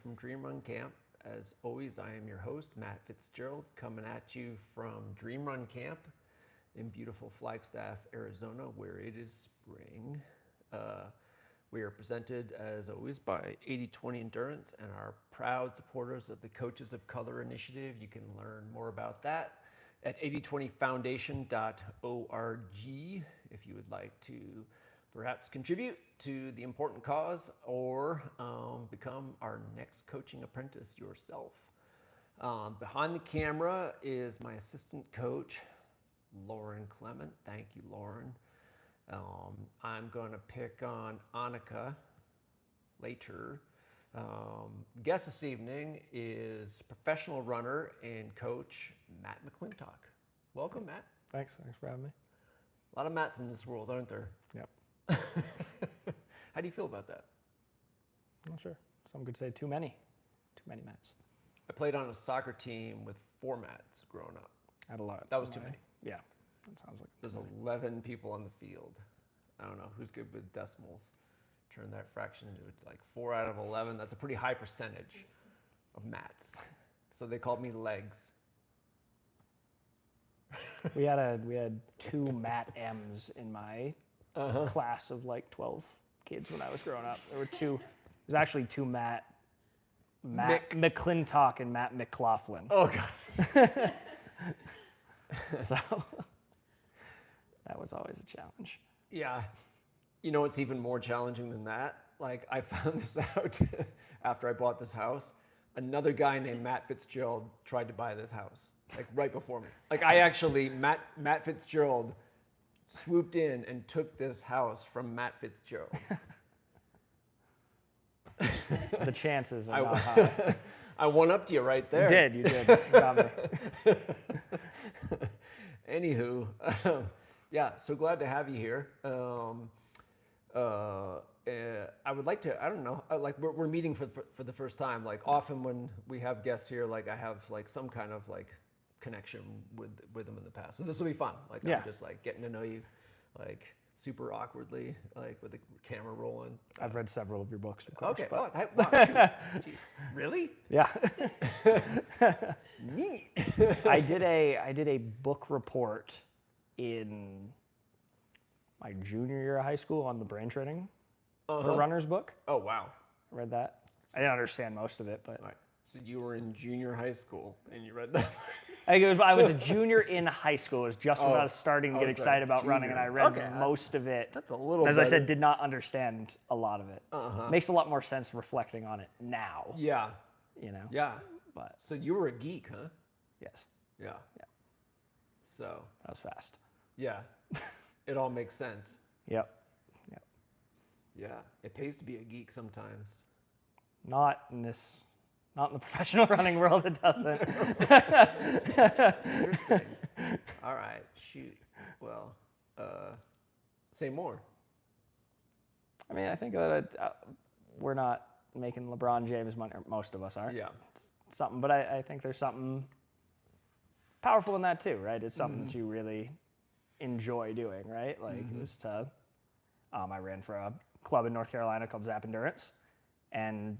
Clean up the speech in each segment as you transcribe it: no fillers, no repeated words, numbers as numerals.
from Dream Run Camp. As always, I am your host, Matt Fitzgerald, coming at you from Dream Run Camp in beautiful Flagstaff, Arizona, where it is spring. We are presented, as always, by 80/20 Endurance and our proud supporters of the Coaches of Color Initiative. You can learn more about that at 8020foundation.org if you would like to perhaps contribute to the important cause or become our next coaching apprentice yourself. Behind the camera is my assistant coach, Lauren Clement. Thank you, Lauren. I'm going to pick on Annika later. Guest this evening is professional runner and coach Matt McClintock. Welcome, Matt. Thanks for having me. A lot of Matts in this world, aren't there? Yep. How do you feel about that? I'm not sure. Some could say too many Matts. I played on a soccer team with 4 Matts growing up. I had a lot. That was too many. Yeah, that sounds like. There's 11 people on the field. I don't know who's good with decimals. Turn that fraction into like 4 out of 11. That's a pretty high percentage of Matts. So they called me legs. We had 2 Matt M's in my class of like 12 kids when I was growing up. There were 2. There's actually 2 Matt McClintock and Matt McLaughlin. Oh God. So that was always a challenge. Yeah. You know what's even more challenging than that? Like, I found this out after I bought this house. Another guy named Matt Fitzgerald tried to buy this house, like right before me. Like, Matt Fitzgerald swooped in and took this house from Matt Fitzgerald. The chances are not high. I one-upped you right there. You did. You got me. Anywho, yeah, so glad to have you here. I would like to, I don't know, like we're meeting for the first time. Like often when we have guests here, like I have like some kind of like connection with them in the past. So this will be fun. Like I'm just like getting to know you, like super awkwardly, like with the camera rolling. I've read several of your books, of course. Okay. But... Oh, wow, shoot. Jeez. Really? Yeah. Neat. I did a book report in my junior year of high school on the brain training for runners book. Oh, wow. I read that. I didn't understand most of it, but. Right. So you were in junior high school and you read that? I was a junior in high school. It was just when I was starting to get excited about running, and I read most of it. That's a little As better. I said, did not understand a lot of it. Makes a lot more sense reflecting on it now. Yeah. You know? Yeah. But so you were a geek, huh? yes. Yeah. Yeah. So. That was fast. Yeah. It all makes sense. Yep. Yeah. It pays to be a geek sometimes. Not in the professional running world, it doesn't. Interesting. All right. Shoot. Well, say more. I mean, I think that we're not making LeBron James money, or most of us aren't. Yeah. It's something, but I think there's something powerful in that too, right? It's something that you really enjoy doing, right? Like it was I ran for a club in North Carolina called ZAP Endurance, and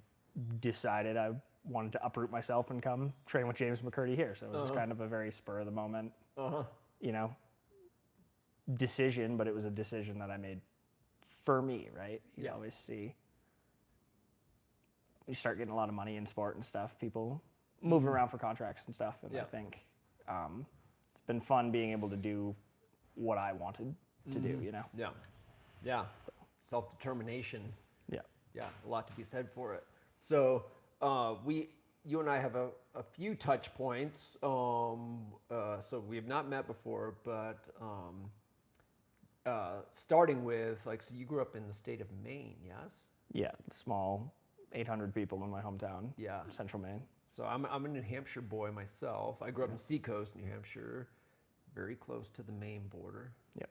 decided I wanted to uproot myself and come train with James McKirdy here. So it was just kind of a very spur of the moment, decision, but it was a decision that I made for me, right? You always see, you start getting a lot of money in sport and stuff, people moving around for contracts and stuff. And I think it's been fun being able to do what I wanted to do, you know? Yeah. Yeah. So. Self-determination. Yeah. Yeah. A lot to be said for it. So you and I have a few touch points. So we have not met before, but starting with so you grew up in the state of Maine, yes? Yeah, small, 800 people in my hometown. Yeah, Central Maine. So I'm a New Hampshire boy myself. I grew up in Seacoast, New Hampshire, very close to the Maine border. Yep.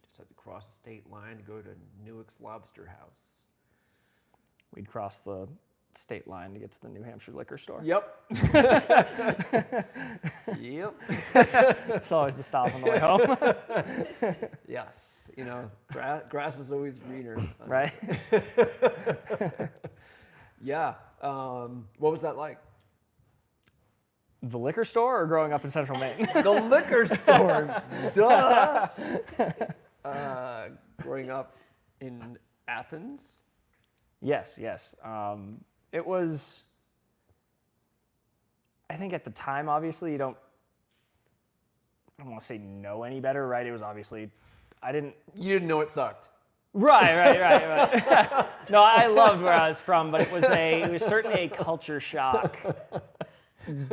Just had to cross the state line to go to Newick's Lobster House. We'd cross the state line to get to the New Hampshire liquor store. Yep. Yep. It's always the stop on the way home. Yes. Grass is always greener. Right? Yeah. What was that like? The liquor store or growing up in Central Maine? The liquor store. Duh. Growing up in Athens. Yes. It was, I think at the time, obviously, I don't want to say know any better, right? It was obviously, You didn't know it sucked. Right. No, I loved where I was from, but it was certainly a culture shock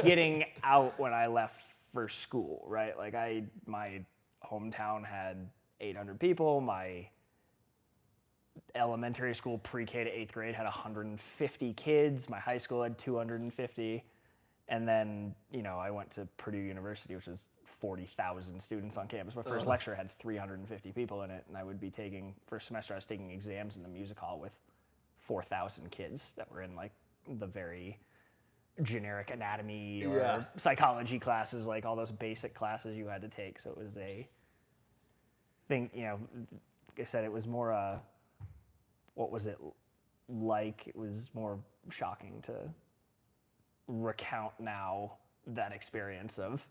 getting out when I left for school, right? Like my hometown had 800 people. My elementary school, pre-K to 8th grade, had 150 kids. My high school had 250. And then, I went to Purdue University, which is 40,000 students on campus. My first lecture had 350 people in it, and I would be first semester I was taking exams in the music hall with 4,000 kids that were in like the very generic anatomy or psychology classes, like all those basic classes you had to take. So it was a thing, like I said, it was more what was it like? It was more shocking to recount now that experience of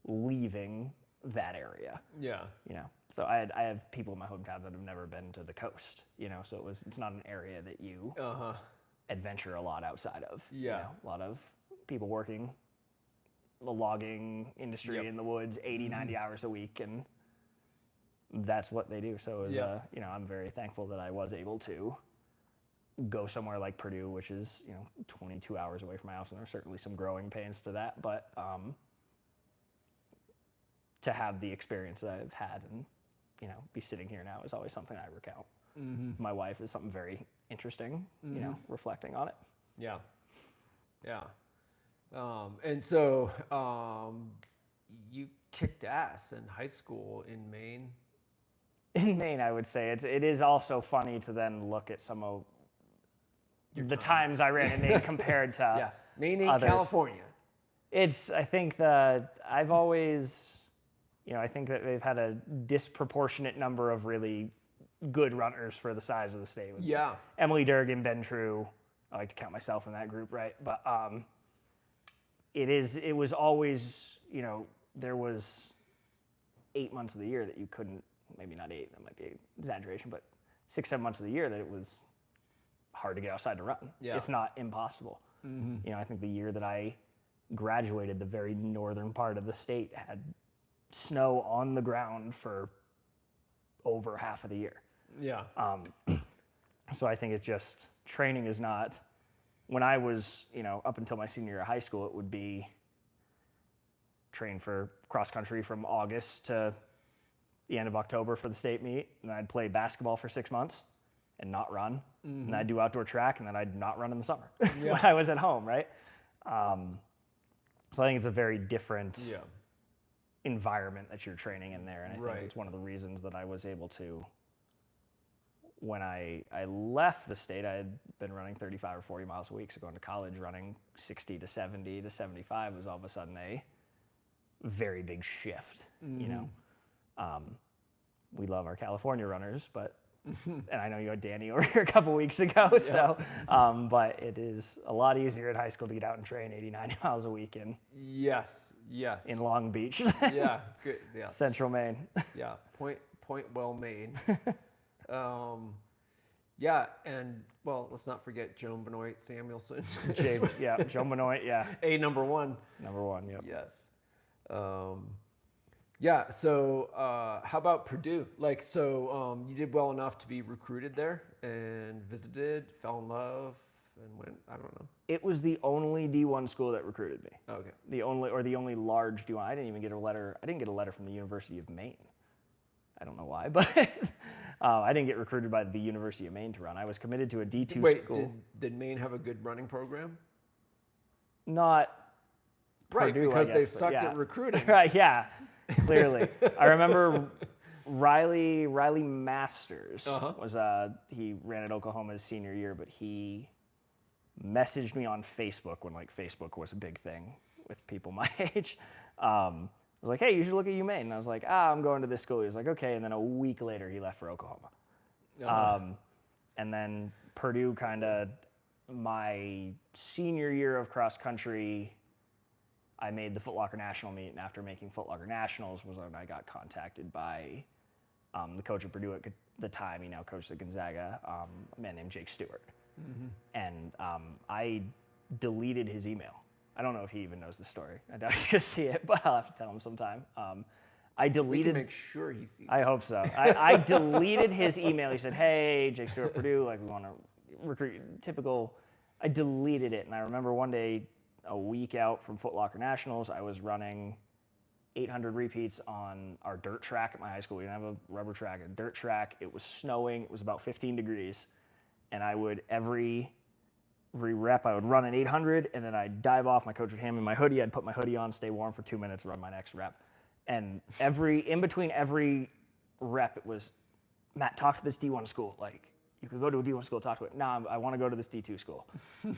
leaving that area. Yeah. So I have people in my hometown that have never been to the coast, so it's not an area that you adventure a lot outside of. Yeah. A lot of people working the logging industry in the woods 80, 90 hours a week, and that's what they do. So it was, I'm very thankful that I was able to go somewhere like Purdue, which is 22 hours away from my house, and there's certainly some growing pains to that, but to have the experience that I've had and be sitting here now is always something I recount. My wife is something very interesting, reflecting on it. Yeah. And so you kicked ass in high school in Maine. In Maine, I would say it is also funny to then look at some of the times I ran in Maine compared to Maine and others. California. I think that I've always, I think that they've had a disproportionate number of really good runners for the size of the state. Yeah. Emily Durgan, Ben True. I like to count myself in that group, right? But it was always, there was 8 months of the year that you couldn't, maybe not 8, that might be an exaggeration, but 6, 7 months of the year that it was hard to get outside to run, if not impossible. I think the year that I graduated, the very northern part of the state had snow on the ground for over half of the year. Yeah. So I think it's just, training is not, when I was, up until my senior year of high school, it would be train for cross country from August to the end of October for the state meet, and I'd play basketball for 6 months and not run, and I'd do outdoor track, and then I'd not run in the summer when I was at home, right? So I think it's a very different environment that you're training in there, and I think it's one of the reasons that I was able to, when I left the state, I had been running 35 or 40 miles a week, so going to college running 60 to 70 to 75 was all of a sudden a very big shift, we love our California runners, but and I know you had Danny over here a couple weeks ago, so but it is a lot easier in high school to get out and train 80, 90 miles a week in in Long Beach. Good. Yes. Central Maine. Point well made. And well, let's not forget Joan Benoit Samuelson. Joan Benoit, A number one. Number one, yep. Yes. So how about Purdue? You did well enough to be recruited there and visited, fell in love, and went, I don't know. It was the only D1 school that recruited me. Okay. The only large D1. I didn't even get a letter. I didn't get a letter from the University of Maine. I don't know why, but I didn't get recruited by the University of Maine to run. I was committed to a D2 school. Did Maine have a good running program? Not Right, Purdue, because I guess, they sucked at recruiting. Right, yeah, clearly. I remember Riley Masters was he ran at Oklahoma his senior year, but he messaged me on Facebook when Facebook was a big thing with people my age. I was like, hey, you should look at UMaine. And I was like, I'm going to this school. He was like, okay. And then a week later, he left for Oklahoma. And then Purdue kind of my senior year of cross country, I made the Foot Locker National meet, and after making Foot Locker Nationals was when I got contacted by the coach at Purdue at the time. He now coaches at Gonzaga, a man named Jake Stewart. And I deleted his email. I don't know if he even knows the story. I doubt he's going to see it, but I'll have to tell him sometime. I deleted. We can make sure he sees I hope so. I deleted his email. He said, "Hey, Jake Stewart, Purdue, like we want to recruit." Typical. I deleted it, and I remember one day, a week out from Foot Locker Nationals, I was running 800 repeats on our dirt track at my high school. We didn't have a rubber track, a dirt track. It was snowing. It was about 15 degrees, and I would every rep, I would run an 800, and then I'd dive off. My coach would hand me my hoodie. I'd put my hoodie on, stay warm for 2 minutes, run my next rep. And in between every rep, it was, Matt, talk to this D1 school. Like, you could go to a D1 school, talk to it. No, I want to go to this D2 school,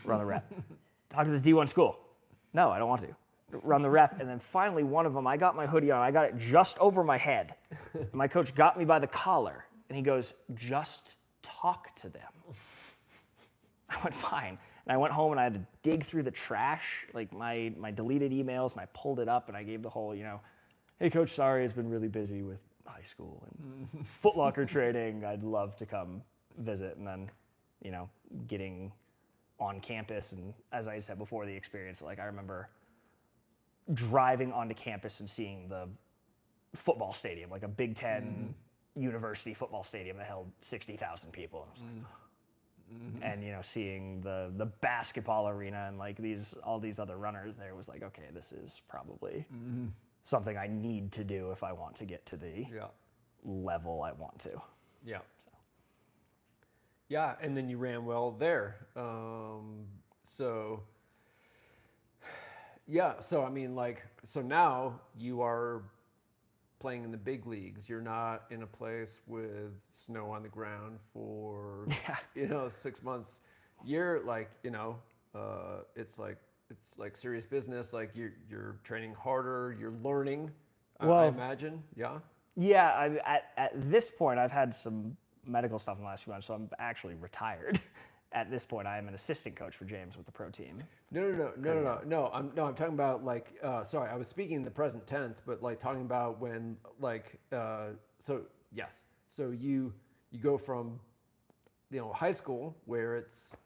run the rep. Talk to this D1 school. No, I don't want to. Run the rep. And then finally, one of them, I got my hoodie on. I got it just over my head. And my coach got me by the collar, and he goes, "Just talk to them." I went, "Fine." And I went home, and I had to dig through the trash, like my deleted emails, and I pulled it up, and I gave the whole, "Hey, coach, sorry, it's been really busy with high school and Foot Locker training. I'd love to come visit." And then, getting on campus, and as I said before, the experience, like I remember driving onto campus and seeing the football stadium, like a Big Ten university football stadium that held 60,000 people. I was like, and seeing the basketball arena and like all these other runners there was like, okay, this is probably something I need to do if I want to get to the level I want to. Yeah. Yeah, and then you ran well there. So I mean, so now you are playing in the big leagues. You're not in a place with snow on the ground for 6 months. You're like, it's like serious business. Like you're training harder. You're learning. I imagine. Yeah. Yeah. At this point, I've had some medical stuff in the last few months, so I'm actually retired. At this point, I am an assistant coach for James with the pro team. No. I'm talking about sorry, I was speaking in the present tense, but like talking about when so yes, so you go from high school where it's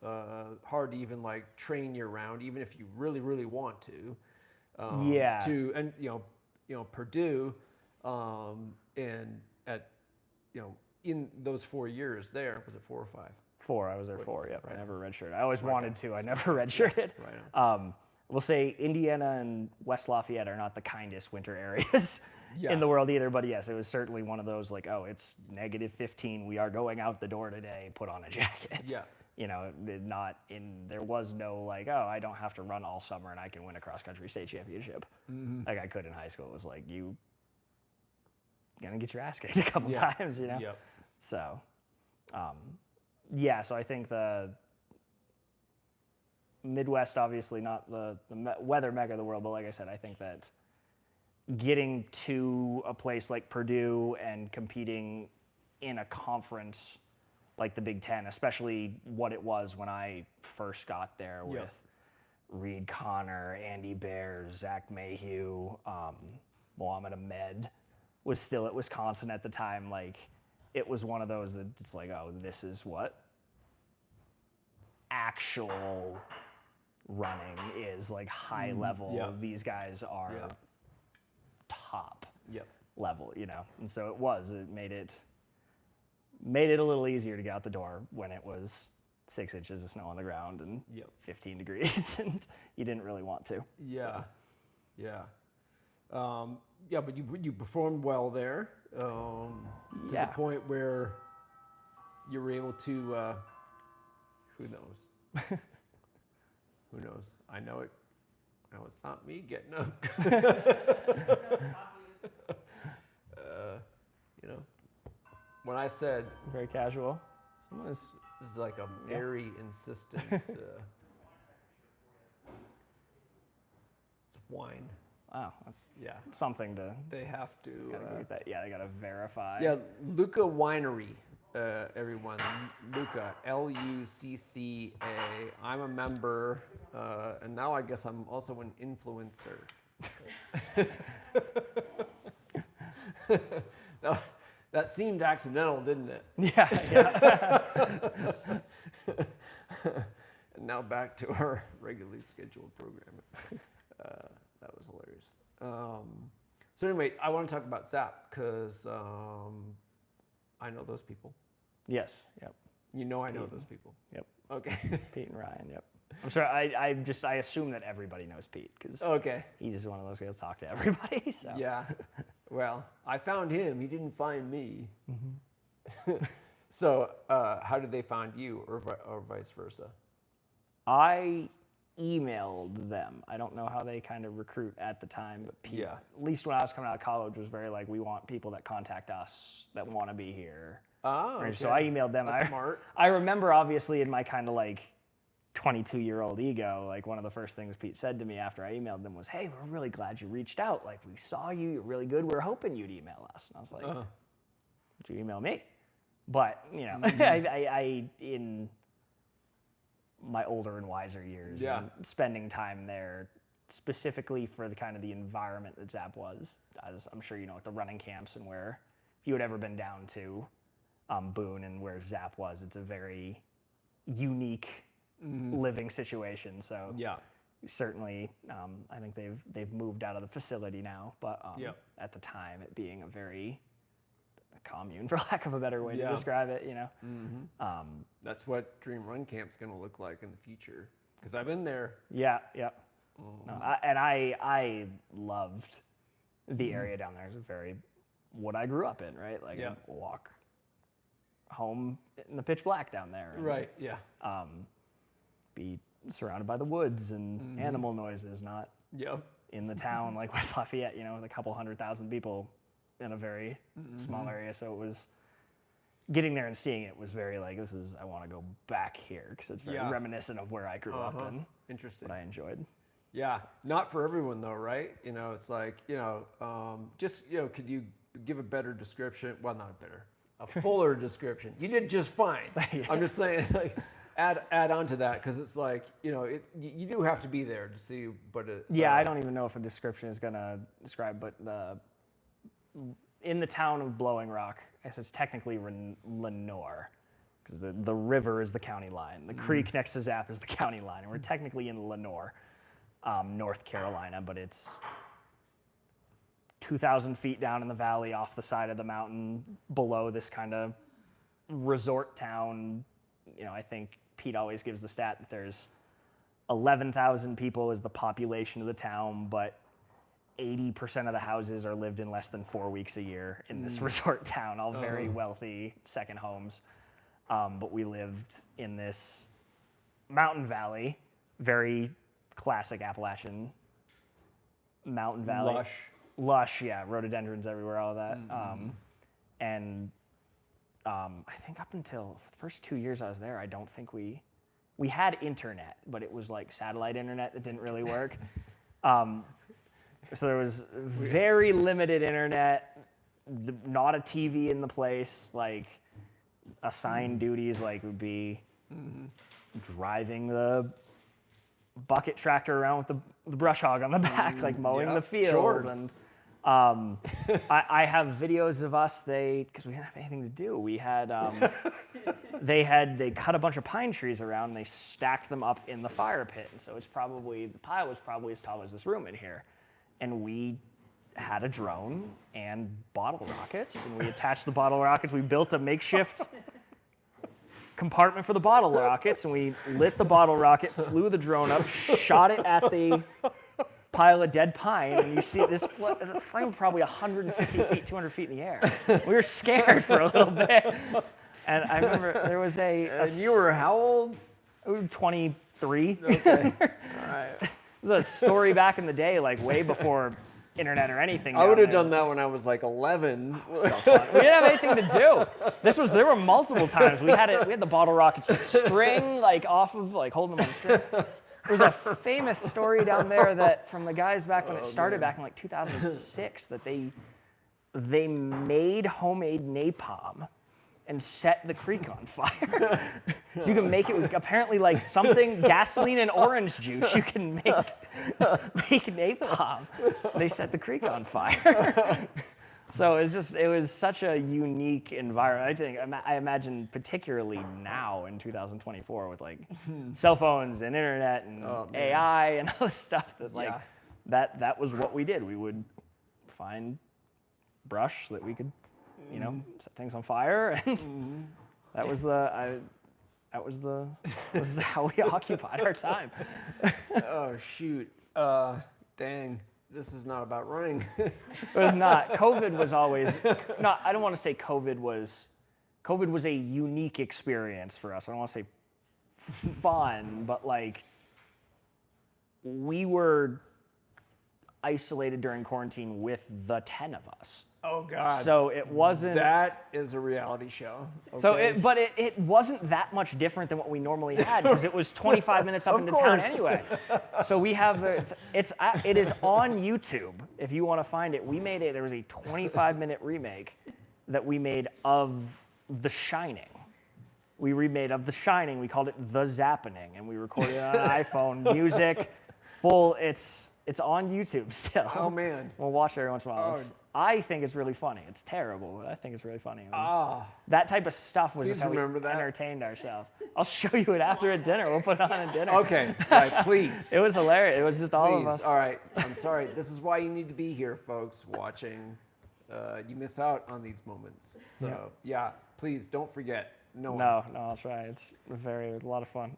hard to even like train year round, even if you really want to. To and Purdue, and at in those 4 years there, was it 4 or 5? 4. I was there 4. Yep. Right. I never redshirted. I always wanted to. I never redshirted. Right. We'll say Indiana and West Lafayette are not the kindest winter areas in the world either. But yes, it was certainly one of those like, oh, it's -15. We are going out the door today. Put on a jacket. Yeah. There was no like, oh, I don't have to run all summer and I can win a cross country state championship like I could in high school. It was like, you gonna get your ass kicked a couple times, Yep. So, so I think the Midwest, obviously not the weather mecca of the world, but like I said, I think that getting to a place like Purdue and competing in a conference like the Big Ten, especially what it was when I first got there with Reed Connor, Andy Bear, Zach Mayhew, Mohamed Ahmed was still at Wisconsin at the time. Like, it was one of those that it's like, oh, this is what actual running is, like high level. Yeah. These guys are top Yep. level, And so it made it a little easier to get out the door when it was 6 inches of snow on the ground and 15 degrees and you didn't really want to. Yeah. So. Yeah. But you performed well there to the point where you were able to, who knows? Who knows? I know it. No, it's not me getting up. When I said Very casual. this is like a very insistent. It's wine. Wow, that's something to. They have to. Gotta get that. Yeah, they gotta verify. Yeah, Luca Winery. everyone. Luca, Lucca. I'm a member, and now I guess I'm also an influencer. No, that seemed accidental, didn't it? Yeah. And now back to our regularly scheduled program. That was hilarious. So anyway, I want to talk about ZAP because I know those people. Yes. Yep. You know I know those people. Yep. Okay. Pete and Ryan. Yep. I'm sorry. I assume that everybody knows Pete because Okay. he's one of those guys who talk to everybody. So. Yeah. Well, I found him. He didn't find me. Mm-hmm. So how did they find you, or vice versa? I emailed them. I don't know how they kind of recruit at the time, but Pete, Yeah. at least when I was coming out of college, was very like, we want people that contact us that want to be here. Oh, okay. So I emailed them. That's smart. I remember, obviously, in my kind of like 22-year-old ego, like one of the first things Pete said to me after I emailed them was, "Hey, we're really glad you reached out. Like, we saw you. You're really good. We're hoping you'd email us." And I was like, "Did you email me?" But, you know, I in my older and wiser years, and spending time there specifically for the kind of the environment that ZAP was, as I'm sure you know, at the running camps, and where if you had ever been down to Boone and where ZAP was, it's a very unique living situation. So certainly, I think they've moved out of the facility now, but at the time, it being a very commune, for lack of a better way to describe it, you know. That's what Dream Run Camp's going to look like in the future, because I've been there. Yeah. No, I loved the area down there. It's very what I grew up in, right? Like I'd walk home in the pitch black down there. And, right. Yeah. Be surrounded by the woods and animal noises, not in the town like West Lafayette, you know, with a couple 100,000 people in a very small area. So it was getting there and seeing it was very like, I want to go back here because it's very reminiscent of where I grew up and interesting. What I enjoyed. Yeah, not for everyone though, right? You know, it's like, you know, just, you know, could you give a better description? Well, not better, a fuller description. You did just fine. I'm just saying, like, add on to that, because it's like, you know, you do have to be there to see, but I don't even know if a description is gonna describe, but in the town of Blowing Rock, I guess it's technically Lenore, because the river is the county line. The creek next to ZAP is the county line, and we're technically in Lenore, North Carolina, but it's 2,000 feet down in the valley off the side of the mountain below this kind of resort town. You know, I think Pete always gives the stat that there's 11,000 people is the population of the town, but 80% of the houses are lived in less than 4 weeks a year in this resort town, all very wealthy second homes. But we lived in this mountain valley, very classic Appalachian mountain valley. Lush, yeah, rhododendrons everywhere, all that. I think up until the first 2 years I was there, I don't think we had internet, but it was like satellite internet that didn't really work. So there was very limited internet, not a TV in the place. Like assigned duties, like would be driving the bucket tractor around with the brush hog on the back, like mowing the field. Chores. And I have videos of us. Because we didn't have anything to do. We had they cut a bunch of pine trees around and they stacked them up in the fire pit. And so the pile was probably as tall as this room in here. And we had a drone and bottle rockets, and we attached the bottle rockets. We built a makeshift compartment for the bottle rockets, and we lit the bottle rocket, flew the drone up, shot it at the pile of dead pine, and you see this flame probably 150 feet, 200 feet in the air. We were scared for a little bit. And I remember there was And you were how old? 23. Okay, all right. It was a story back in the day, like way before internet or anything. I would have done that when I was like 11. So fun. We didn't have anything to do. There were multiple times we had the bottle rockets with string, like off of, like holding them on string. There was a famous story down there that from the guys back when it started back in like 2006 that they made homemade napalm and set the creek on fire. So you can make it with apparently like something, gasoline and orange juice. You can make napalm. They set the creek on fire. So it was such a unique environment. I imagine particularly now in 2024 with like cell phones and internet and AI and all this stuff that like that was what we did. We would find brush so that we could, set things on fire, and that was how we occupied our time. Oh shoot! Dang. This is not about running. It was not. COVID was always not. I don't want to say COVID was a unique experience for us. I don't want to say fun, but like we were isolated during quarantine with the 10 of us. Oh God! So it wasn't. That is a reality show. Okay? So it wasn't that much different than what we normally had because it was 25 minutes up into town anyway. So we have it is on YouTube if you want to find it. There was a 25-minute remake that we made of The Shining. We remade of The Shining. We called it The Zappening, and we recorded it on an iPhone. Music, full. It's on YouTube still. Oh man! We'll watch it every once in a while. I think it's really funny. It's terrible, but I think it's really funny. That type of stuff was just how we entertained ourselves. I'll show you it after at dinner. We'll put it on at dinner. Okay, right, please. It was hilarious. It was just all of us. All right, I'm sorry. This is why you need to be here, folks, watching. You miss out on these moments. So yeah, please don't forget. No, I'll try. It's a lot of fun.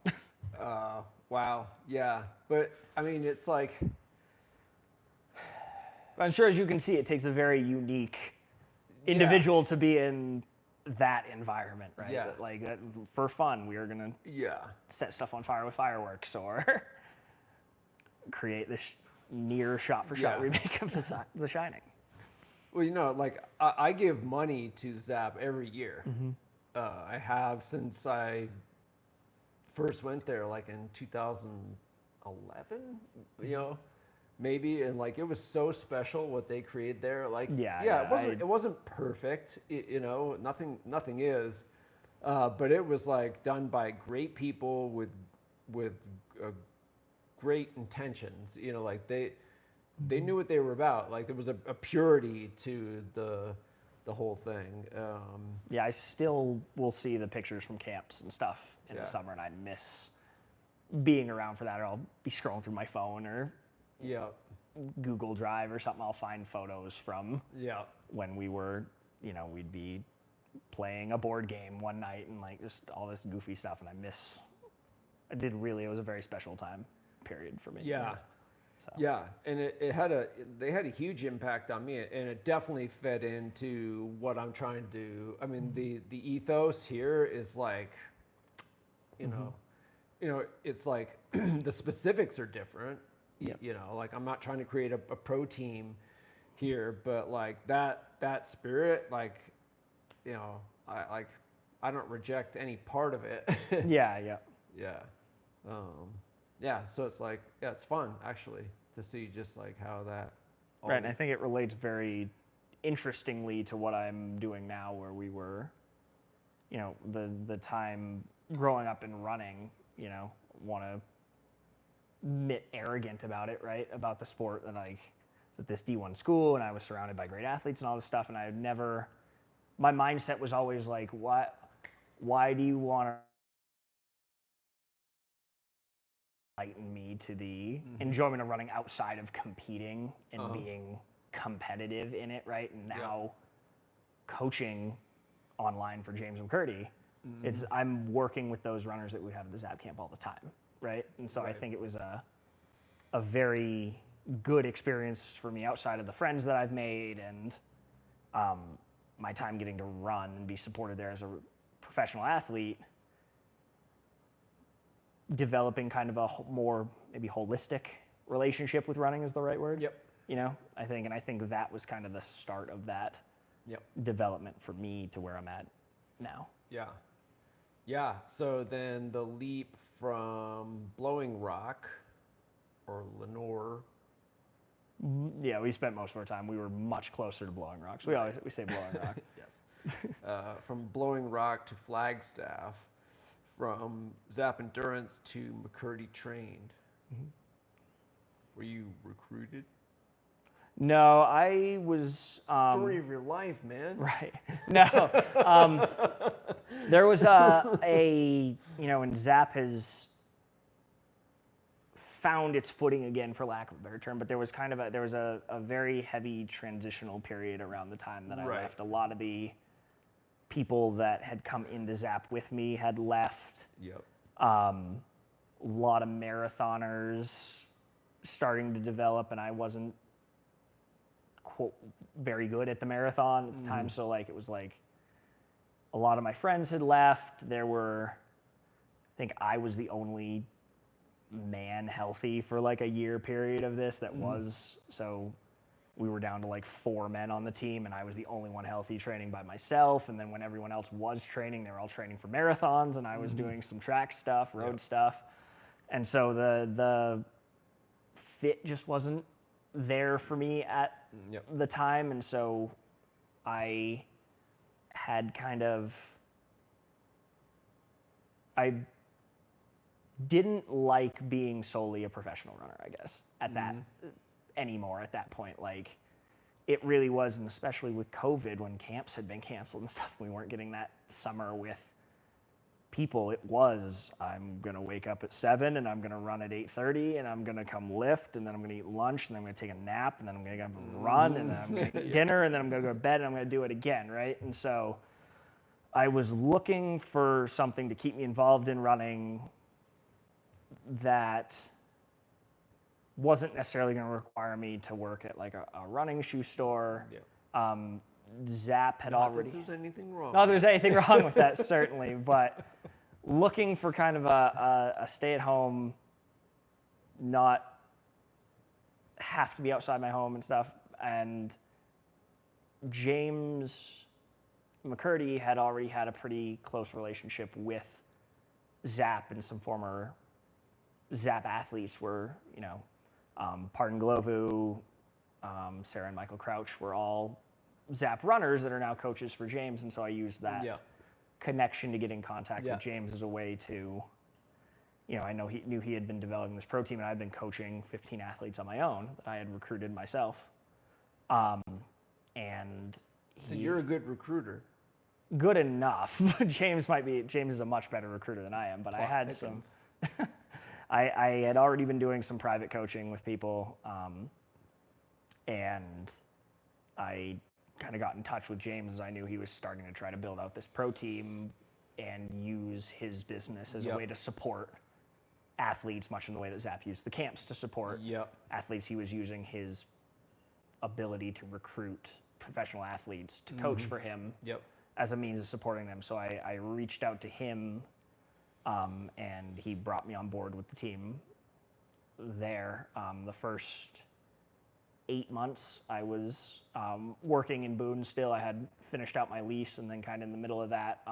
Wow, yeah. But I mean, it's like. I'm sure, as you can see, it takes a very unique individual to be in that environment, right? Yeah. That for fun, we are gonna set stuff on fire with fireworks or create this near shot-for-shot remake of The Shining. Well, like I give money to ZAP every year. Mm-hmm. I have since I first went there, like in 2011. Maybe, and like it was so special what they created there. Like it wasn't perfect, nothing is, but it was like done by great people with great intentions. Like they knew what they were about. Like there was a purity to the whole thing. I still will see the pictures from camps and stuff in the summer, and I miss being around for that. Or I'll be scrolling through my phone or Google Drive or something. I'll find photos from when we were, we'd be playing a board game one night and like just all this goofy stuff. And it was a very special time period for me. Yeah. So. Yeah. And they had a huge impact on me, and it definitely fed into what I'm trying to do. I mean, the ethos here is like, it's like the specifics are different. Yep. Like I'm not trying to create a pro team here, but like that spirit, like, I don't reject any part of it. Yeah. So it's like, it's fun actually to see just like how that. Right, and I think it relates very interestingly to what I'm doing now, where we were, the time growing up and running, want to bit arrogant about it, right? About the sport, that like at this D1 school, and I was surrounded by great athletes and all this stuff, and I had never. My mindset was always like, why do you want to enlighten me to the enjoyment of running outside of competing and being competitive in it, right? And now coaching online for James McKirdy, I'm working with those runners that we have at the ZAP camp all the time. Right, and so I think it was a very good experience for me outside of the friends that I've made and my time getting to run and be supported there as a professional athlete, developing kind of a more maybe holistic relationship with running is the right word. Yep. I think that was kind of the start of that development for me to where I'm at now. Yeah, so then the leap from Blowing Rock or Lenore Yeah, we spent most of our time. We were much closer to Blowing Rock. So we say Blowing Rock. Yes. From Blowing Rock to Flagstaff, from ZAP Endurance to McKirdy Trained. Were you recruited? No, I was. Story of your life, man. Right. No. There was when ZAP has found its footing again, for lack of a better term, but there was a very heavy transitional period around the time that I Right. left. A lot of the people that had come into ZAP with me had left. Yep. A lot of marathoners starting to develop, and I wasn't quote very good at the marathon at the time, so it was like a lot of my friends had left. I think I was the only man healthy for like a year period of this that was, so we were down to like 4 men on the team, and I was the only one healthy training by myself. And then when everyone else was training, they were all training for marathons, and I was doing some track stuff, road stuff. And so the fit just wasn't there for me at the time. And so I had I didn't like being solely a professional runner, I guess, anymore at that point. Like, it really was, and especially with COVID, when camps had been canceled and stuff, we weren't getting that summer with people. It was, I'm going to wake up at 7 and I'm going to run at 8:30 and I'm going to come lift, and then I'm going to eat lunch, and then I'm going to take a nap, and then I'm going to go run, and then I'm going to eat dinner, and then I'm going to go to bed, and I'm going to do it again, right? And so I was looking for something to keep me involved in running that wasn't necessarily going to require me to work at like a running shoe store. ZAP had already. Not that there's anything wrong. Not that there's anything wrong with that, certainly, but looking for kind of a stay-at-home, not have to be outside my home and stuff. And James McKirdy had already had a pretty close relationship with ZAP, and some former ZAP athletes were, Pardon Glovu, Sarah and Michael Crouch were all ZAP runners that are now coaches for James. And so I used that connection to get in contact with James as a way to, I know he knew he had been developing this pro team, and I'd been coaching 15 athletes on my own that I had recruited myself. And so you're a good recruiter. Good enough. James is a much better recruiter than I am, but I had some. I had already been doing some private coaching with people, and I kind of got in touch with James as I knew he was starting to try to build out this pro team and use his business as a way to support athletes, much in the way that ZAP used the camps to support athletes. He was using his ability to recruit professional athletes to coach for him as a means of supporting them. So I reached out to him, and he brought me on board with the team there. The first 8 months I was working in Boone still. I had finished out my lease, and then kind of in the middle of that,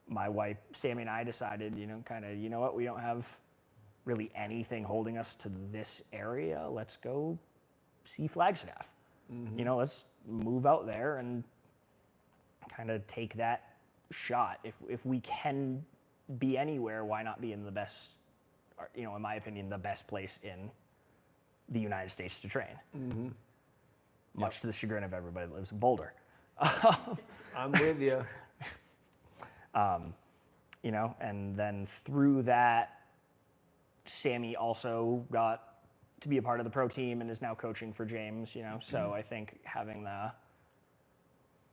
my wife, Sammy, and I decided, you know what, we don't have really anything holding us to this area. Let's go see Flagstaff. Let's move out there and kind of take that shot. If we can be anywhere, why not be in the best, in my opinion, the best place in the United States to train. Much to the chagrin of everybody that lives in Boulder. I'm with you. And then through that, Sammy also got to be a part of the pro team and is now coaching for James, So I think having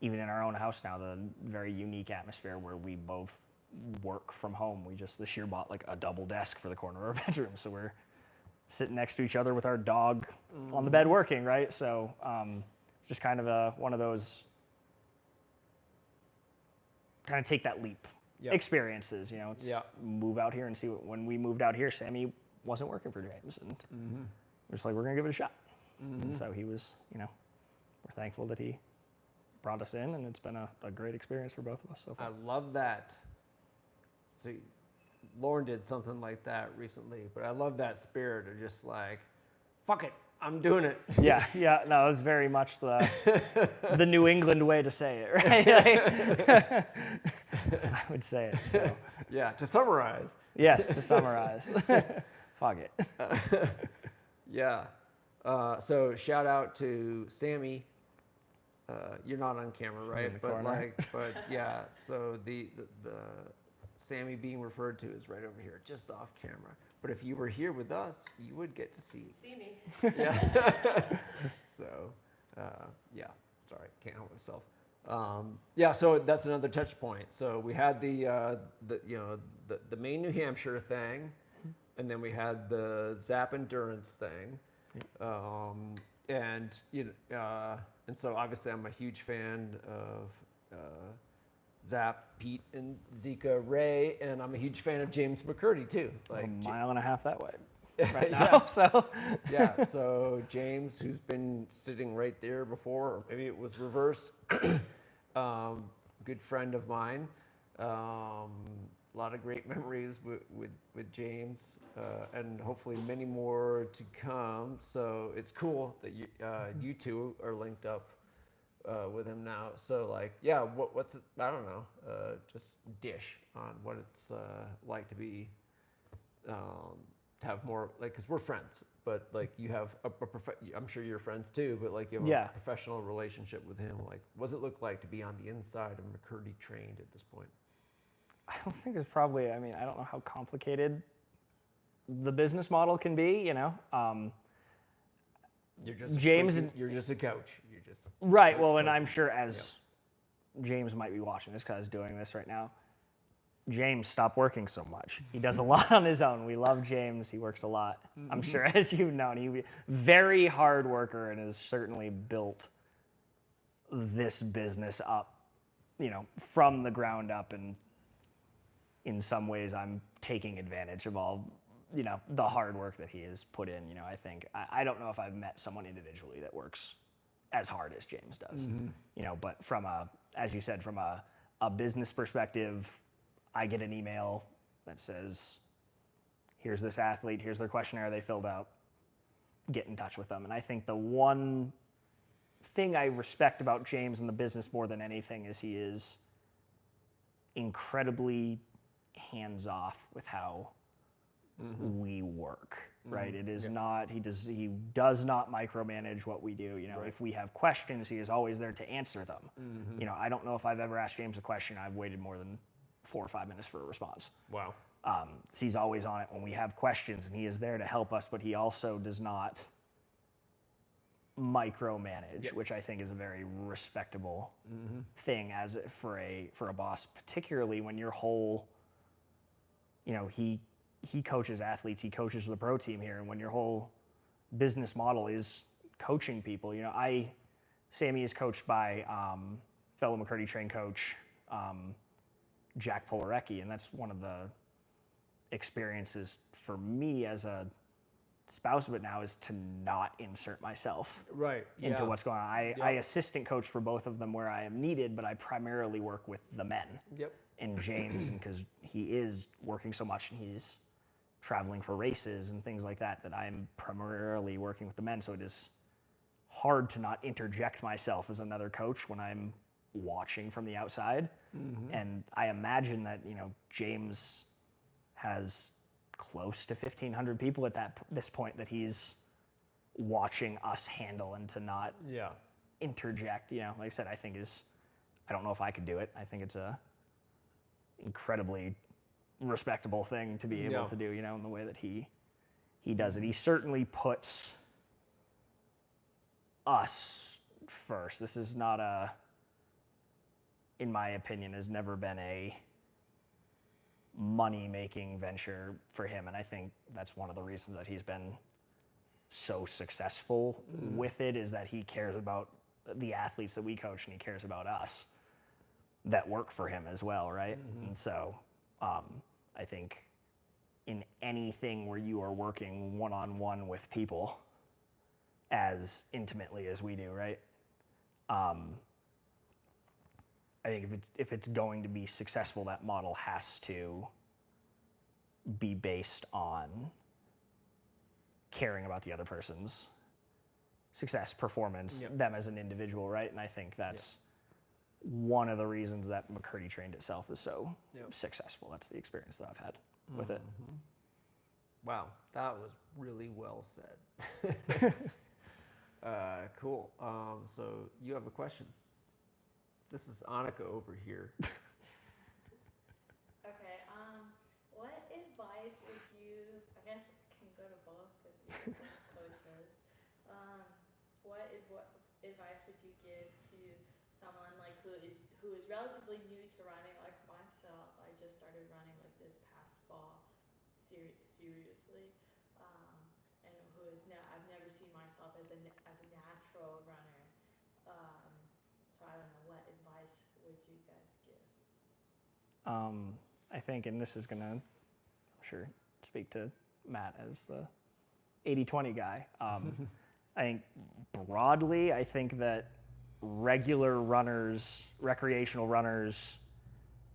even in our own house now, the very unique atmosphere where we both work from home. We just this year bought like a double desk for the corner of our bedroom. So we're sitting next to each other with our dog on the bed working, right? So just kind of one of those kind of take that leap experiences, move out here and see when we moved out here, Sammy wasn't working for James, and we're just like, we're going to give it a shot. And so he was, we're thankful that he brought us in, and it's been a great experience for both of us so far. I love that. See, Lauren did something like that recently, but I love that spirit of just like, fuck it, I'm doing it. Yeah, no, it was very much the New England way to say it, right? Like, I would say it. So Yeah, to summarize. yes, to summarize, fuck it. Yeah. So shout out to Sammy. You're not on camera, right? the But corner. but yeah. So the Sammy being referred to is right over here, just off camera. But if you were here with us, you would get to see. See me. Yeah. So, yeah. Sorry, can't help myself. Yeah. So that's another touch point. So we had the Maine, New Hampshire thing, and then we had the ZAP Endurance thing, and and so obviously I'm a huge fan of Zap, Pete, and Zika Ray, and I'm a huge fan of James McKirdy too. A mile and a half that way right now. Yes. So Yeah, so James, who's been sitting right there before, or maybe it was reverse, good friend of mine. A lot of great memories with James, and hopefully many more to come. So it's cool that you two are linked up with him now. So like, yeah, what's it? I don't know. Just dish on what it's like to be. To have more, like, because we're friends, but like you have I'm sure you're friends too, but like you have a professional relationship with him. Like, what does it look like to be on the inside of McKirdy Trained at this point? I don't think it's probably. I mean, I don't know how complicated the business model can be. You're just James you're just a coach. You're just right. Well, and I'm sure as James might be watching this because doing this right now. James, stop working so much. He does a lot on his own. We love James. He works a lot. I'm sure, as you've known, he's a very hard worker and has certainly built this business up, from the ground up. And in some ways, I'm taking advantage of all, the hard work that he has put in. I think I don't know if I've met someone individually that works as hard as James does. But as you said, from a business perspective. I get an email that says, here's this athlete, here's their questionnaire they filled out, get in touch with them. And I think the one thing I respect about James in the business more than anything is he is incredibly hands-off with how we work, right? It is not, he does not micromanage what we do. If we have questions, he is always there to answer them. I don't know if I've ever asked James a question, I've waited more than 4 or 5 minutes for a response. Wow. So he's always on it when we have questions, and he is there to help us, but he also does not micromanage, which I think is a very respectable thing as for a boss, particularly when your whole, he coaches athletes, he coaches the pro team here, and when your whole business model is coaching people, Sammy is coached by fellow McKirdy Trained coach, Jack Polarecki, and that's one of the experiences for me as a spouse of it now is to not insert myself into what's going on. I assistant coach for both of them where I am needed, but I primarily work with the men. And James, and because he is working so much and he's traveling for races and things like that, that I'm primarily working with the men. So it is hard to not interject myself as another coach when I'm watching from the outside. And I imagine that, James has close to 1,500 people at this point that he's watching us handle, and to not interject, like I said, I don't know if I could do it. I think it's a incredibly respectable thing to be able to do, in the way that he does it. He certainly puts us first. This is not in my opinion, has never been a money-making venture for him. And I think that's one of the reasons that he's been so successful with it, is that he cares about the athletes that we coach, and he cares about us that work for him as well, right? And so I think in anything where you are working one-on-one with people as intimately as we do, right? I think if it's going to be successful, that model has to be based on caring about the other person's success, performance, Yep. them as an individual, right? And I think that's one of the reasons that McKirdy Trained itself is so successful. That's the experience that I've had with it. Wow, that was really well said. Cool. So you have a question. This is Annika over here. Okay. What advice would you? I guess can go to both of you coaches. What advice would you give to someone like who is relatively new to running, like myself? I just started running like this past fall, seriously, and who is now I've never seen myself as a natural runner. So I don't know, what advice would you guys give? I think, and this is going to, I'm sure, speak to Matt as the 80-20 guy. I think broadly, I think that regular runners, recreational runners,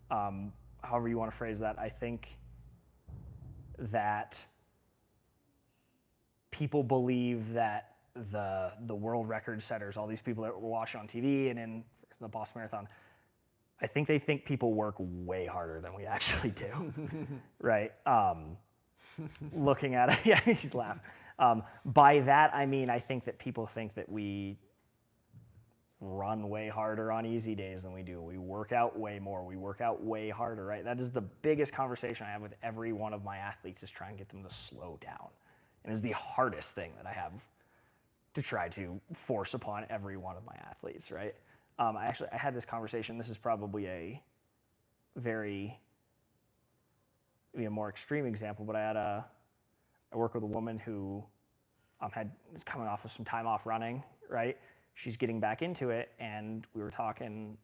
however you want to phrase that, I think that people believe that the world record setters, all these people that we're watching on TV and in the Boston Marathon, I think they think people work way harder than we actually do, right? Looking at it, yeah, he's laughing. By that, I mean, I think that people think that we run way harder on easy days than we do. We work out way more. We work out way harder, right? That is the biggest conversation I have with every one of my athletes, is try and get them to slow down. And is the hardest thing that I have to try to force upon every one of my athletes, right? I had this conversation. This is probably a very, maybe a more extreme example, but I work with a woman who is coming off of some time off running, right? She's getting back into it, and we were talking,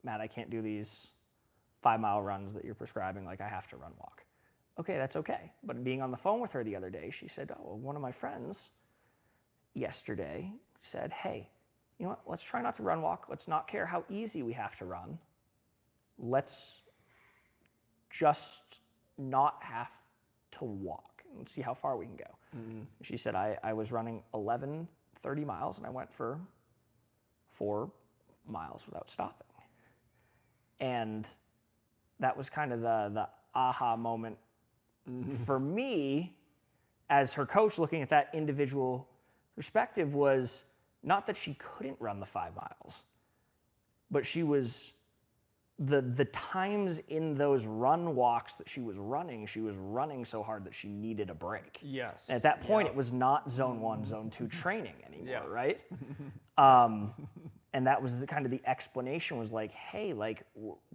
Matt, I can't do these 5-mile runs that you're prescribing. Like, I have to run walk. Okay, that's okay. But being on the phone with her the other day, she said, oh, well, one of my friends yesterday said, hey, you know what, let's try not to run walk. Let's not care how easy we have to run. Let's just not have to walk and see how far we can go. Mm-hmm. She said, I was running 11 30 miles and I went for 4 miles without stopping. And that was kind of the aha moment for me as her coach, looking at that individual perspective, was not that she couldn't run the 5 miles, but she was the times in those run walks that she was running so hard that she needed a break. Yes. And at that point, it was not zone 1, zone 2 training anymore, right? And that was kind of the explanation, was like, hey, like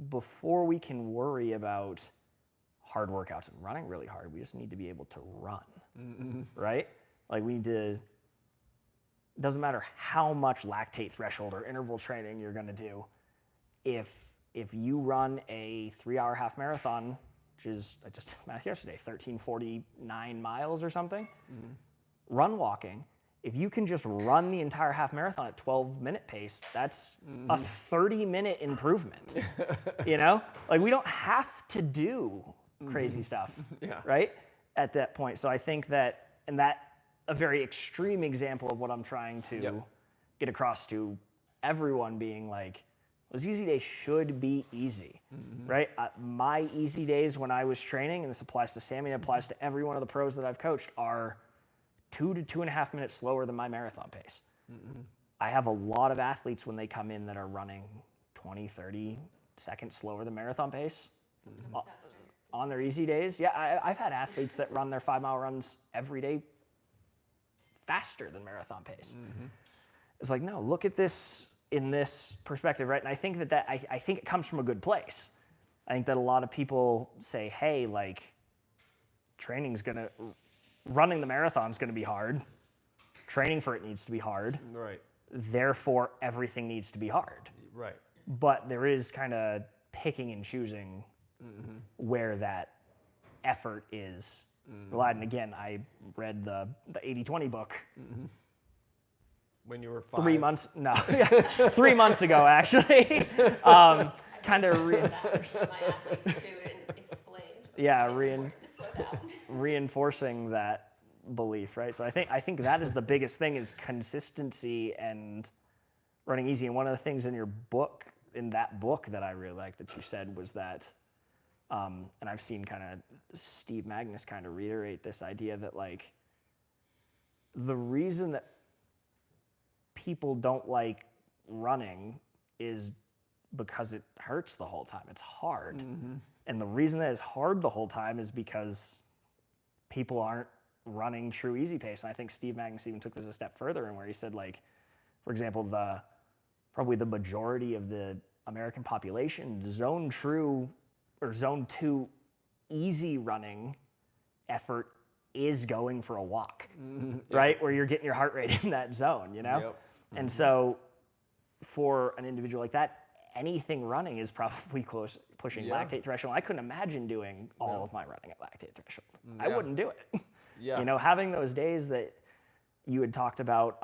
before we can worry about hard workouts and running really hard, we just need to be able to run, right? Like we need to, it doesn't matter how much lactate threshold or interval training you're going to do. If you run a 3-hour half marathon, which is, I just did math yesterday, 1349 miles or something, run walking, if you can just run the entire half marathon at 12-minute pace, that's a 30-minute improvement, you know? Like we don't have to do crazy stuff, right? At that point. So I think that, and that a very extreme example of what I'm trying to get across to everyone, being like, those easy days should be easy, right? My easy days when I was training, and this applies to Sammy, and applies to every one of the pros that I've coached, are 2 to 2.5 minutes slower than my marathon pace. I have a lot of athletes when they come in that are running 20, 30 seconds slower than marathon pace on their easy days. Yeah, I've had athletes that run their 5-mile runs every day faster than marathon pace. It's like, no, look at this in this perspective, right? And I think that I think it comes from a good place. I think that a lot of people say, hey, like running the marathon is gonna be hard. Training for it needs to be hard. Right. Therefore, everything needs to be hard. Right. But there is kind of picking and choosing where that effort is relied. And again, I read the 80-20 book. When you were 5. 3 months, no, 3 months ago, actually. Kind of my athletes too and explained. yeah, it's important to slow down. reinforcing that belief, right? So I think that is the biggest thing, is consistency and running easy. And one of the things in your book, in that book, that I really liked that you said was that, and I've seen kind of Steve Magnus kind of reiterate this idea that, like, the reason that people don't like running is because it hurts the whole time. It's hard. And the reason that it's hard the whole time is because people aren't running true easy pace. And I think Steve Magnus even took this a step further, in where he said, like, for example, probably the majority of the American population, zone 2 easy running effort is going for a walk, right? Where you're getting your heart rate in that zone, you know? Yep. And so for an individual like that, anything running is probably pushing lactate threshold. I couldn't imagine doing all of my running at lactate threshold. I wouldn't do it. Yeah. You know, having those days that you had talked about,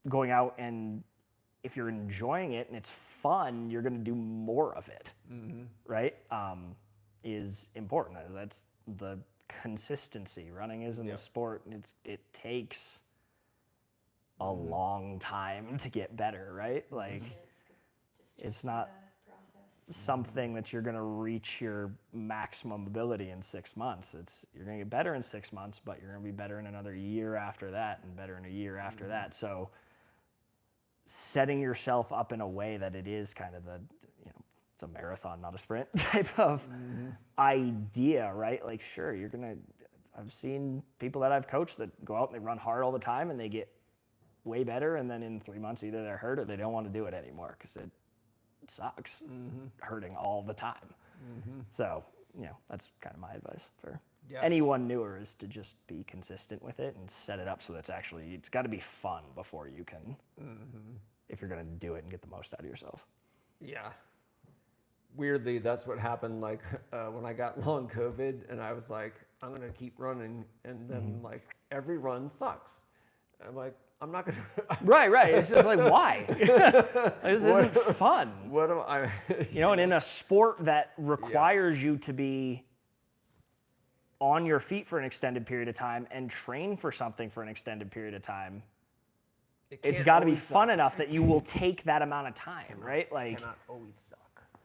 going out, and if you're enjoying it and it's fun, you're going to do more of it, right? Is important. That's the consistency. Running isn't a sport. It takes a long time to get better, right? Like, it's not something that you're going to reach your maximum ability in 6 months. You're going to get better in 6 months, but you're going to be better in another year after that, and better in a year after that. So setting yourself up in a way that it is kind of it's a marathon, not a sprint type of idea, right? Like, sure, I've seen people that I've coached that go out and they run hard all the time and they get way better, and then in 3 months either they're hurt or they don't want to do it anymore because it sucks hurting all the time. So, that's kind of my advice for anyone newer, is to just be consistent with it and set it up so that's it's got to be fun before you can, if you're going to do it and get the most out of yourself. Yeah. Weirdly, that's what happened, like, when I got long COVID, and I was like, I'm going to keep running, and then, like, every run sucks. I'm like, I'm not going to... Right. It's just like, why? This isn't fun. What am I... And in a sport that requires you to be on your feet for an extended period of time and train for something for an extended period of time, it's got to be fun enough that you will take that amount of time, right? Like, cannot always suck.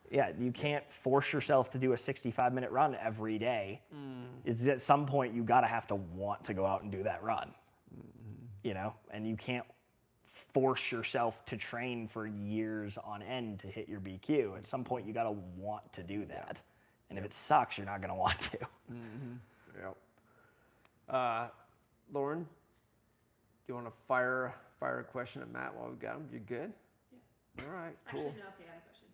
Yeah, you can't force yourself to do a 65-minute run every day. It's at some point you got to have to want to go out and do that run, and you can't force yourself to train for years on end to hit your BQ. At some point you got to want to do that. And if it sucks, you're not going to want to. Lauren, do you want to fire a question at Matt while we've got him? You good? Yeah. All right, cool. Actually, no, okay, I have a question.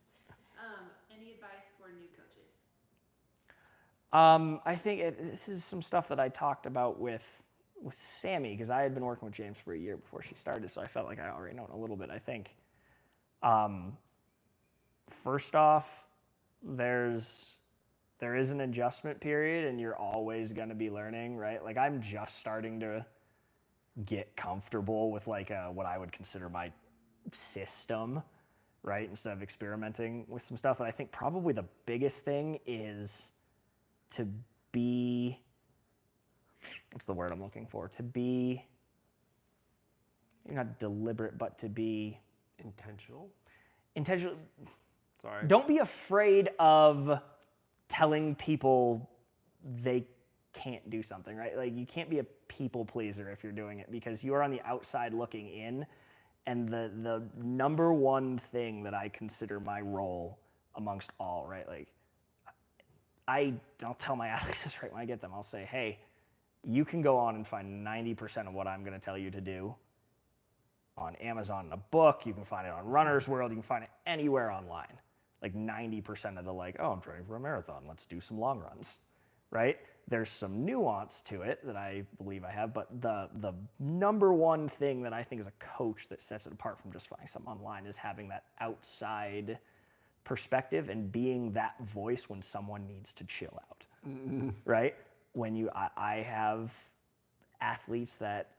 Any advice for new coaches? I think this is some stuff that I talked about with Sammy, because I had been working with James for a year before she started, so I felt like I already know it a little bit. I think, first off, there is an adjustment period, and you're always going to be learning, right? Like, I'm just starting to get comfortable with, like, what I would consider my system, right? Instead of experimenting with some stuff. And I think probably the biggest thing is to be, what's the word I'm looking for? To be, maybe not deliberate, but to be Intentional. Sorry. Don't be afraid of telling people they can't do something, right? Like, you can't be a people pleaser if you're doing it, because you are on the outside looking in. And the number one thing that I consider my role amongst all, right? Like, I'll tell my athletes this right when I get them. I'll say, hey, you can go on and find 90% of what I'm going to tell you to do on Amazon in a book. You can find it on Runner's World. You can find it anywhere online. Like 90% of the, like, oh, I'm training for a marathon, let's do some long runs, right? There's some nuance to it that I believe I have, but the number one thing that I think as a coach that sets it apart from just finding something online is having that outside perspective and being that voice when someone needs to chill out, right? When I have athletes that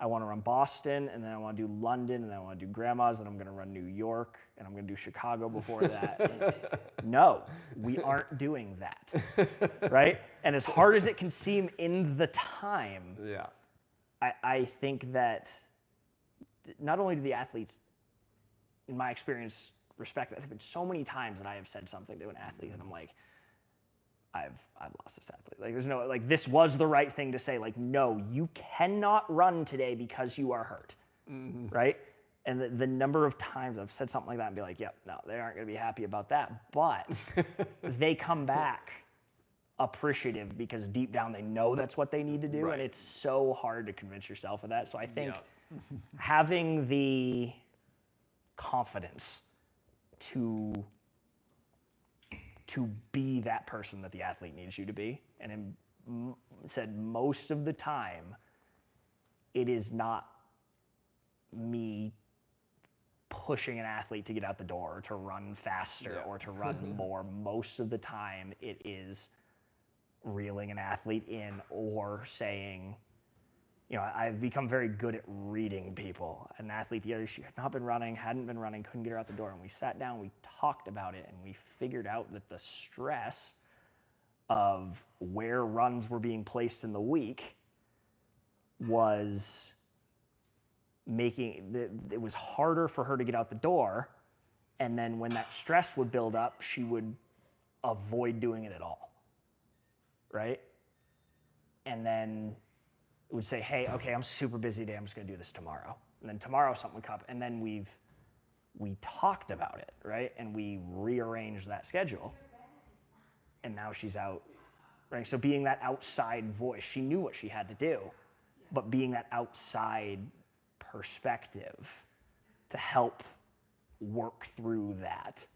I want to run Boston, and then I want to do London, and then I want to do Grandma's, and I'm going to run New York, and I'm going to do Chicago before that. No, we aren't doing that, right? And as hard as it can seem in the time, Yeah. I think that not only do the athletes, in my experience, respect that. There have been so many times that I have said something to an athlete, and I'm like, I've lost this athlete. Like, there's no, like, this was the right thing to say. Like, no, you cannot run today because you are hurt, right? And the number of times I've said something like that and be like, yep, no, they aren't going to be happy about that. But they come back appreciative because deep down they know that's what they need to do. Right. And it's so hard to convince yourself of that. So I think having the confidence to be that person that the athlete needs you to be. And said most of the time, it is not me pushing an athlete to get out the door or to run faster or to run more. Most of the time, it is reeling an athlete in or saying, you know, I've become very good at reading people. An athlete the other year had not been running, hadn't been running, couldn't get her out the door. And we sat down, we talked about it, and we figured out that the stress of where runs were being placed in the week was making it was harder for her to get out the door. And then when that stress would build up, she would avoid doing it at all. Right? And then it would say, hey, okay, I'm super busy today. I'm just going to do this tomorrow. And then tomorrow something would come up. And then we talked about it, right? And we rearranged that schedule. And now she's out, right? So being that outside voice, she knew what she had to do, but being that outside perspective to help work through that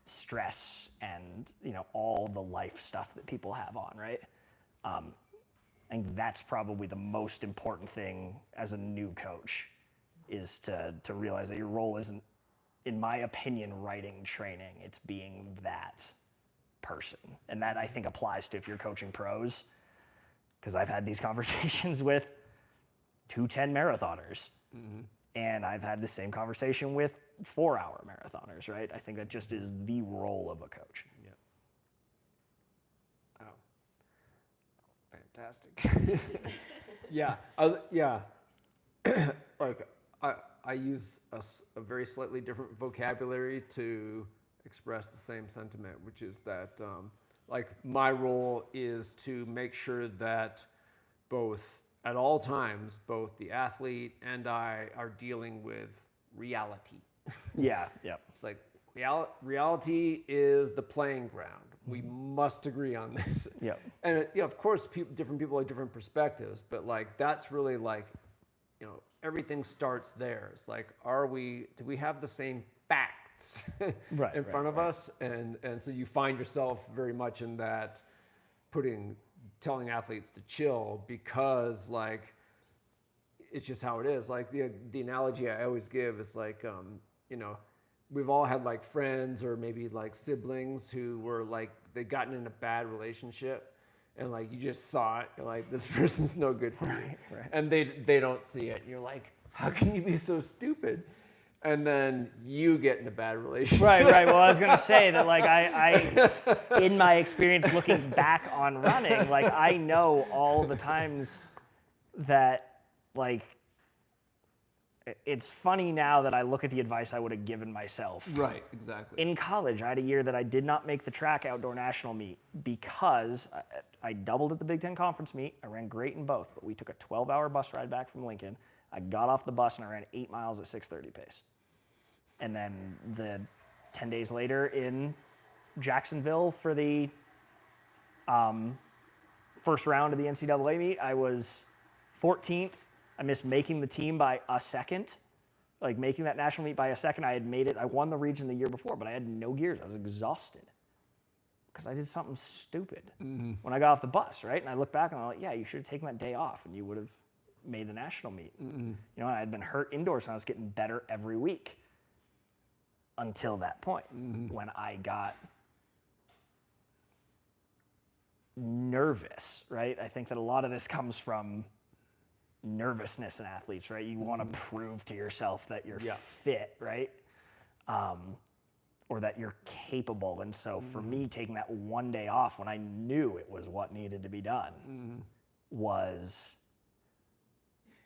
stress and, you know, all the life stuff that people have on, right? I think that's probably the most important thing as a new coach is to realize that your role isn't, in my opinion, writing training. It's being that person. And that I think applies to if you're coaching pros, because I've had these conversations with 2:10 marathoners. And I've had the same conversation with 4-hour marathoners, right? I think that just is the role of a coach. Yeah. Oh, fantastic. Yeah. Like I use a very slightly different vocabulary to express the same sentiment, which is that like my role is to make sure that at all times, both the athlete and I are dealing with reality. Yeah. It's like reality is the playing ground. We must agree on this. Yep. And of course, different people have different perspectives, but like that's really like, you know, everything starts there. It's like, do we have the same facts in front of us? And so you find yourself very much in that telling athletes to chill because like it's just how it is. Like the analogy I always give is like you know, we've all had like friends or maybe like siblings who were like they gotten in a bad relationship and like you just saw it, you're like, this person's no good for you. Right. And they don't see it. You're like, how can you be so stupid? And then you get in a bad relationship. Right. Well, I was going to say that, like, I, in my experience looking back on running, like, I know all the times that, like, it's funny now that I look at the advice I would have given myself. Right, exactly. In college, I had a year that I did not make the track outdoor national meet because I doubled at the Big Ten conference meet. I ran great in both, but we took a 12-hour bus ride back from Lincoln. I got off the bus and I ran 8 miles at 6:30 pace. And then 10 days later in Jacksonville for the first round of the NCAA meet, I was 14th. I missed making the team by a second, like making that national meet by a second. I had made it. I won the region the year before, but I had no gears. I was exhausted because I did something stupid when I got off the bus, right? And I look back and I'm like, yeah, you should have taken that day off and you would have made the national meet. You know, I had been hurt indoors and I was getting better every week. Until that point, when I got nervous, right? I think that a lot of this comes from nervousness in athletes, right? You want to prove to yourself that you're Yeah. fit, right? Or that you're capable. And so for me, taking that one day off when I knew it was what needed to be done was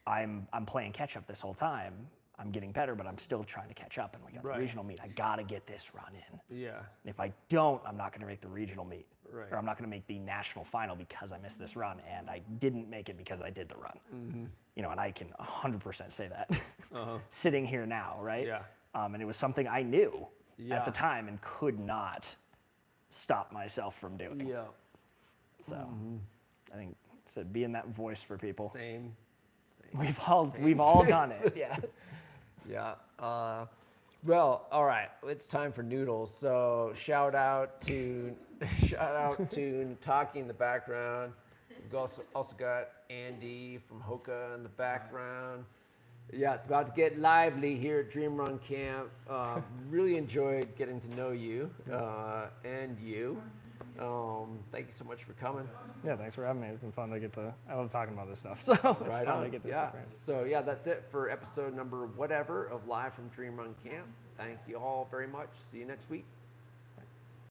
I'm playing catch up this whole time. I'm getting better, but I'm still trying to catch up. And we got Right. the regional meet. I got to get this run in. Yeah. And if I don't, I'm not going to make the regional meet. Right. Or I'm not going to make the national final because I missed this run. And I didn't make it because I did the run. You know, and I can 100% say that sitting here now, right? Yeah. And it was something I knew Yeah. at the time and could not stop myself from doing. Yeah. So I think being that voice for people. Same. We've all done it. Yeah. Yeah. Well, all right. It's time for noodles. So shout out to Taki in the background. We've also got Andy from Hoka in the background. Yeah, it's about to get lively here at Dream Run Camp. Really enjoyed getting to know you and you. Thank you so much for coming. Yeah, thanks for having me. It's been fun to I love talking about this stuff. So it's Right fun on. to get this Yeah. experience. So yeah, that's it for episode number whatever of Live from Dream Run Camp. Thank you all very much. See you next week.